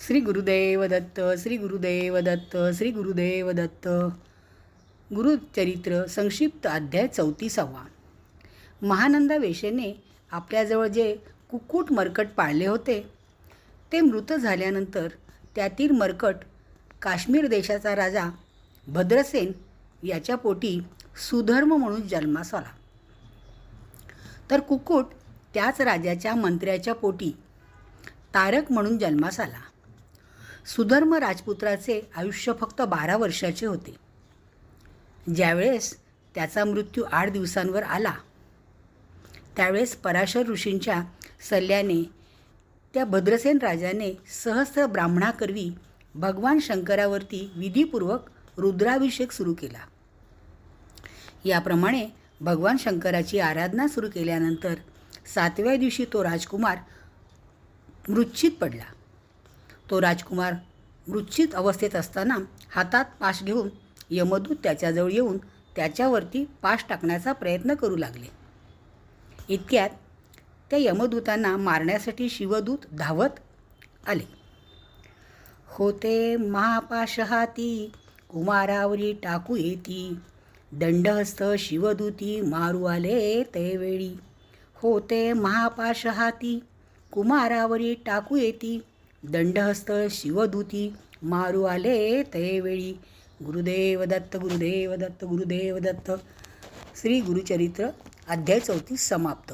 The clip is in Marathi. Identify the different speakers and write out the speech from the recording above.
Speaker 1: श्री गुरुदेव दत्त, श्री गुरुदेव दत्त, श्री गुरुदेव दत्त. गुरुचरित्र संक्षिप्त अध्याय 34. महानंदा वेशेने आपल्याजवळ जे कुक्कुट मरकट पाळले होते ते मृत झाल्यानंतर त्यातील मरकट काश्मीर देशाचा राजा भद्रसेन याच्या पोटी सुधर्म म्हणून जन्मास आला. तर कुक्कुट त्याच राजाच्या मंत्र्याच्या पोटी तारक म्हणून जन्मास आला. सुधर्म राजपुत्राचे आयुष्य फक्त 12 वर्षाचे होते. ज्यावेळेस त्याचा मृत्यू 8 दिवसांवर आला त्यावेळेस पराशर ऋषींच्या सल्ल्याने त्या भद्रसेन राजाने सहस्त्र ब्राह्मणाकरवी भगवान शंकरावरती विधीपूर्वक रुद्राभिषेक सुरू केला. याप्रमाणे भगवान शंकराची आराधना सुरू केल्यानंतर 7व्या दिवशी तो राजकुमार मूर्छित पडला. तो राजकुमार मूर्छित अवस्थेत असताना हातात पाश घेऊन यमदूत त्याच्याजवळ येऊन त्याच्यावरती पाश टाकण्याचा प्रयत्न करू लागले. इतक्यात त्या यमदूतांना मारण्यासाठी शिवदूत धावत आले. होते महापाश हाती कुमारावरी टाकू येती, दंडहस्त शिवदूती मारू आले तेवेळी. होते महापाश हाती कुमारावरी टाकू येती, दंडहस्त शिवदूती मारू आले तेवेळी. गुरुदेव दत्त, गुरुदेव दत्त, गुरुदेव दत्त. श्री गुरुचरित्र अध्याय 34 समाप्त.